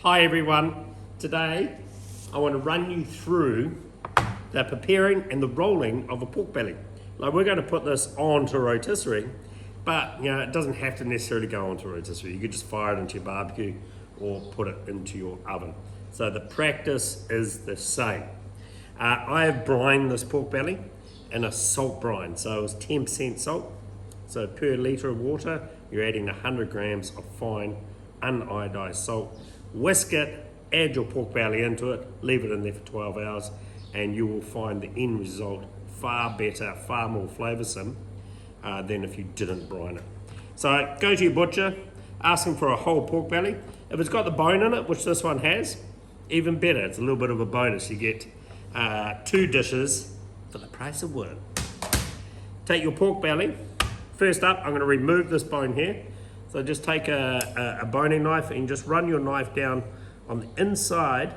Hi everyone, today I want to run you through the preparing and the rolling of a pork belly. Like we're going to put this onto a rotisserie, but it doesn't have to necessarily go onto a rotisserie. You could just fire it into your barbecue or put it into your oven. So the practice is the same. I have brined this pork belly in a salt brine, so it was 10% salt. So per litre of water, you're adding 100 grams of fine uniodized salt. Whisk it, add your pork belly into it, leave it in there for 12 hours, and you will find the end result far better, far more flavoursome than if you didn't brine it. So go to your butcher, ask him for a whole pork belly. If it's got the bone in it, which this one has, even better. It's a little bit of a bonus. You get 2 dishes for the price of 1. Take your pork belly. First up, I'm going to remove this bone here. So just take a boning knife and just run your knife down on the inside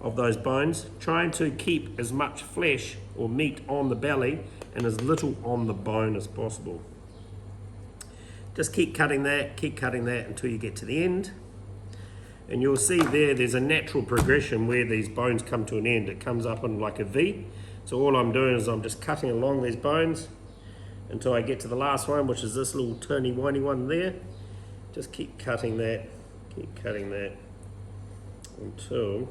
of those bones, trying to keep as much flesh or meat on the belly and as little on the bone as possible. Just keep cutting that until you get to the end. And you'll see there's a natural progression where these bones come to an end. It comes up in like a V. So all I'm doing is I'm just cutting along these bones until I get to the last one, which is this little turny winey one there. Just keep cutting that until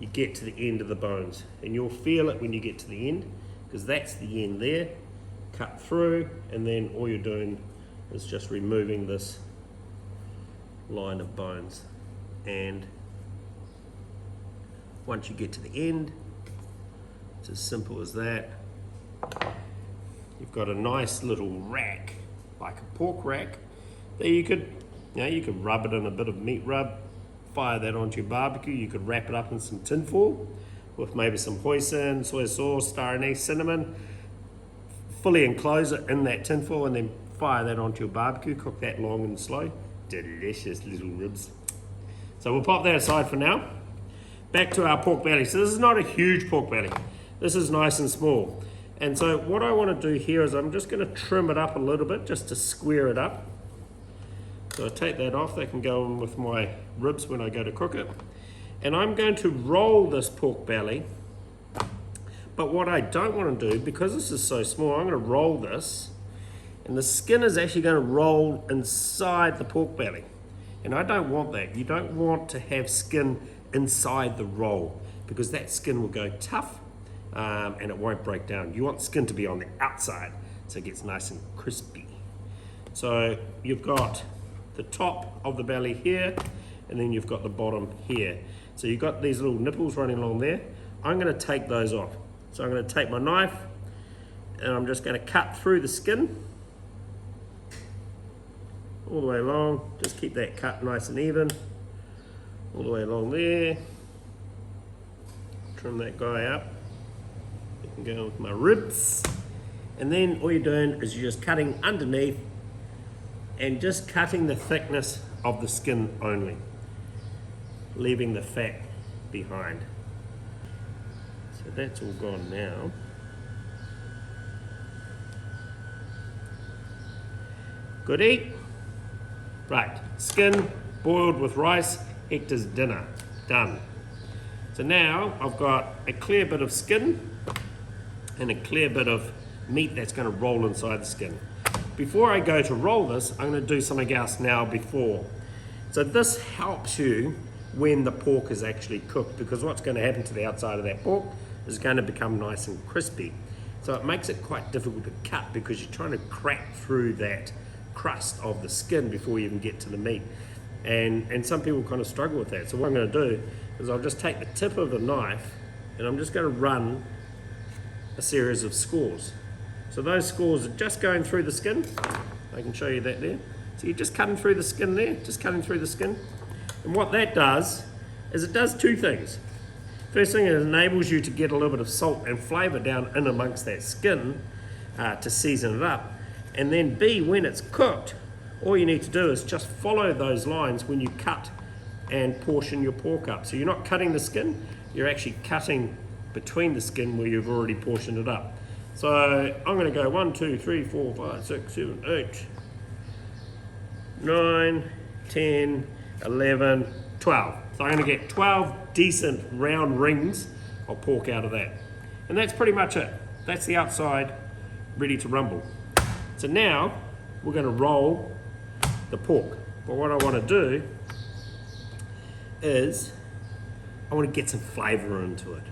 you get to the end of the bones. And you'll feel it when you get to the end, because that's the end there. Cut through, and then all you're doing is just removing this line of bones. And once you get to the end, it's as simple as that. You've got a nice little rack, like a pork rack, that you could rub it in a bit of meat rub, fire that onto your barbecue. You could wrap it up in some tin foil with maybe some hoisin, soy sauce, star anise, cinnamon, fully enclose it in that tin foil and then fire that onto your barbecue. Cook that long and slow. Delicious little ribs. So we'll pop that aside for now. Back to our pork belly. So this is not a huge pork belly. This is nice and small. And so what I want to do here is I'm just going to trim it up a little bit just to square it up. So I take that off. That can go in with my ribs when I go to cook it. And I'm going to roll this pork belly. But what I don't want to do, because this is so small, I'm going to roll this. And the skin is actually going to roll inside the pork belly. And I don't want that. You don't want to have skin inside the roll, because that skin will go tough. And it won't break down. You want skin to be on the outside so it gets nice and crispy. So you've got the top of the belly here, and then you've got the bottom here. So you've got these little nipples running along there. I'm going to take those off. So I'm going to take my knife and I'm just going to cut through the skin all the way along. Just keep that cut nice and even all the way along there. Trim that guy up. I can go with my ribs, and then all you're doing is you're just cutting underneath and just cutting the thickness of the skin only, leaving the fat behind. So that's all gone now. Goodie. Right, skin boiled with rice, Hector's dinner, done. So now I've got a clear bit of skin and a clear bit of meat that's going to roll inside the skin. Before I go to roll this, I'm going to do something else now before. So this helps you when the pork is actually cooked, because what's going to happen to the outside of that pork is going to become nice and crispy. So it makes it quite difficult to cut, because you're trying to crack through that crust of the skin before you even get to the meat. And some people kind of struggle with that. So what I'm going to do is I'll just take the tip of the knife and I'm just going to run a series of scores. So those scores are just going through the skin. I can show you that there. So you're just cutting through the skin there, just cutting through the skin. And what that does is it does 2 things. First thing, it enables you to get a little bit of salt and flavour down in amongst that skin to season it up. And then B, when it's cooked, all you need to do is just follow those lines when you cut and portion your pork up. So you're not cutting the skin, you're actually cutting between the skin where you've already portioned it up. So I'm going to go 1, 2, 3, 4, 5, 6, 7, 8, 9, 10, 11, 12. So I'm going to get 12 decent round rings of pork out of that. And that's pretty much it. That's the outside ready to rumble. So now we're going to roll the pork. But what I want to do is I want to get some flavour into it.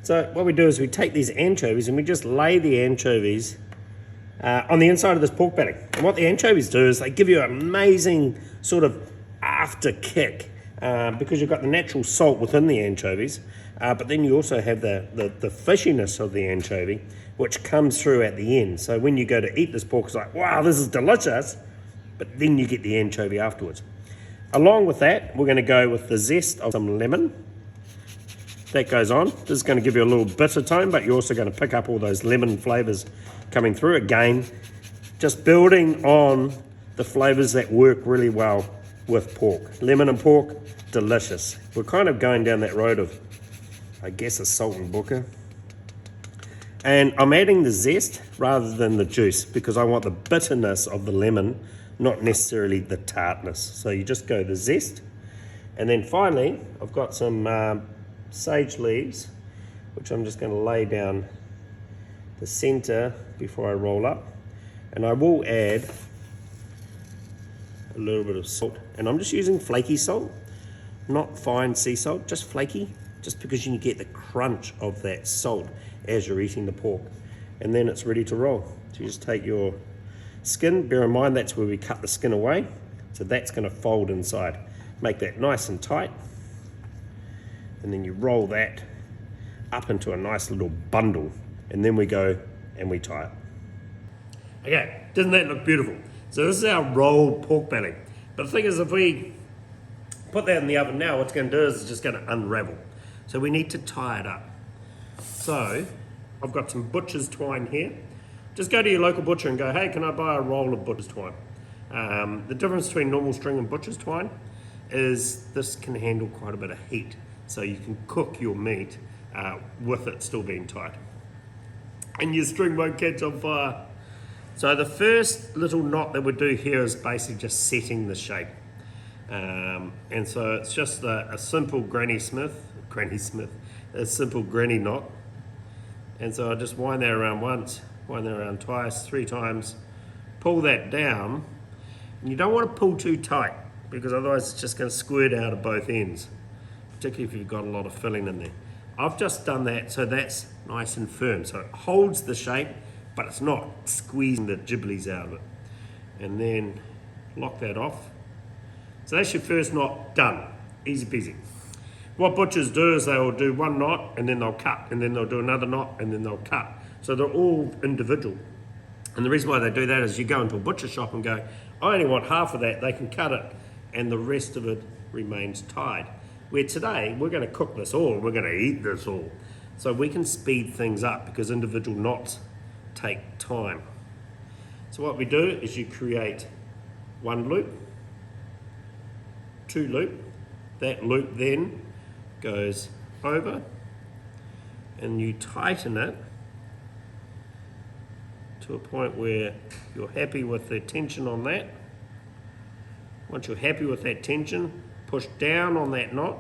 So what we do is we take these anchovies and we just lay the anchovies on the inside of this pork belly. And what the anchovies do is they give you an amazing sort of after kick because you've got the natural salt within the anchovies, but then you also have the fishiness of the anchovy, which comes through at the end. So when you go to eat this pork, it's like, wow, this is delicious, but then you get the anchovy afterwards. Along with that, we're going to go with the zest of some lemon. That goes on. This is going to give you a little bitter tone, but you're also going to pick up all those lemon flavours coming through. Again, just building on the flavours that work really well with pork. Lemon and pork, delicious. We're kind of going down that road of, I guess, a salt and booker. And I'm adding the zest rather than the juice because I want the bitterness of the lemon, not necessarily the tartness. So you just go the zest. And then finally, I've got some sage leaves, which I'm just going to lay down the center before I roll up. And I will add a little bit of salt. And I'm just using flaky salt, not fine sea salt, just flaky, just because you get the crunch of that salt as you're eating the pork. And then it's ready to roll. So you just take your skin, bear in mind that's where we cut the skin away. So that's going to fold inside. Make that nice and tight. And then you roll that up into a nice little bundle. And then we go and we tie it. Okay, doesn't that look beautiful? So this is our rolled pork belly. But the thing is, if we put that in the oven now, what's going to do is it's just going to unravel. So we need to tie it up. So I've got some butcher's twine here. Just go to your local butcher and go, hey, can I buy a roll of butcher's twine? The difference between normal string and butcher's twine is this can handle quite a bit of heat. So you can cook your meat with it still being tight. And your string won't catch on fire. So the first little knot that we do here is basically just setting the shape. And so it's just a simple a simple granny knot. And so I just wind that around once, wind that around twice, 3 times, pull that down. And you don't want to pull too tight because otherwise it's just going to squirt out of both ends, particularly if you've got a lot of filling in there. I've just done that so that's nice and firm. So it holds the shape, but it's not squeezing the gibblies out of it. And then lock that off. So that's your first knot done, easy peasy. What butchers do is they will do one knot and then they'll cut, and then they'll do another knot and then they'll cut. So they're all individual. And the reason why they do that is you go into a butcher shop and go, I only want half of that, they can cut it, and the rest of it remains tied. Where today, we're going to cook this all, we're going to eat this all. So we can speed things up because individual knots take time. So what we do is you create 1 loop, 2 loop, that loop then goes over and you tighten it to a point where you're happy with the tension on that. Once you're happy with that tension, push down on that knot,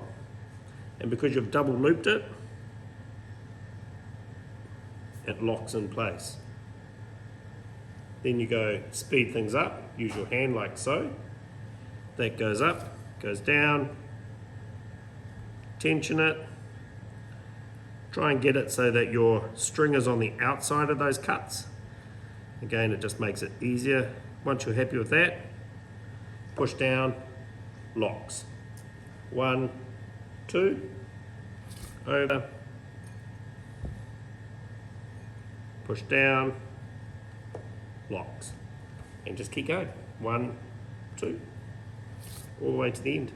and because you've double looped it, it locks in place. Then you go speed things up, use your hand like so. That goes up, goes down, tension it, try and get it so that your string is on the outside of those cuts. Again, it just makes it easier. Once you're happy with that, push down, locks. 1, 2, over, push down, locks. And just keep going. 1, 2, all the way to the end.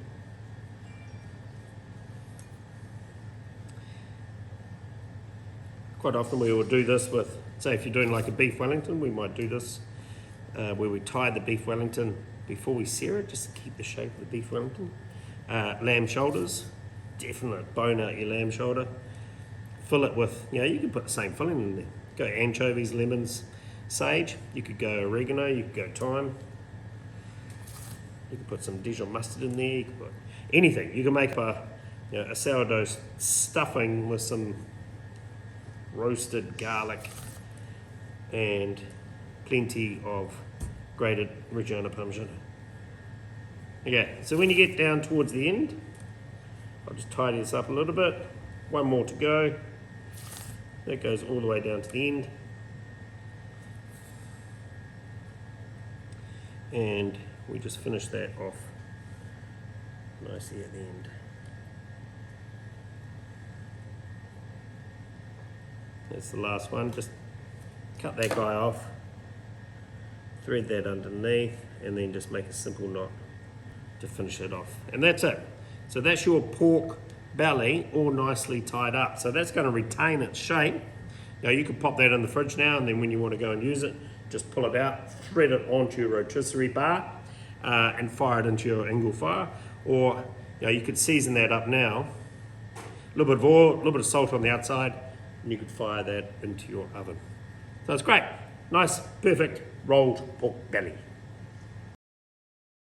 Quite often we will do this with, say if you're doing like a beef Wellington, we might do this where we tie the beef Wellington before we sear it, just to keep the shape of the beef Wellington. Lamb shoulders, definitely bone out your lamb shoulder. Fill it with, you can put the same filling in there. Go anchovies, lemons, sage. You could go oregano, you could go thyme. You can put some Dijon mustard in there. You could put anything. You can make a sourdough stuffing with some roasted garlic and plenty of grated Reggiano Parmigiano. Okay, so when you get down towards the end, I'll just tidy this up a little bit. One more to go. That goes all the way down to the end. And we just finish that off nicely at the end. That's the last one. Just cut that guy off, thread that underneath, and then just make a simple knot to finish it off. And that's it. So that's your pork belly all nicely tied up. So that's going to retain its shape. Now you can pop that in the fridge now, and then when you want to go and use it, just pull it out, thread it onto your rotisserie bar, and fire it into your Engel fire. Or you could season that up now. A little bit of oil, a little bit of salt on the outside, and you could fire that into your oven. So it's great. Nice, perfect rolled pork belly.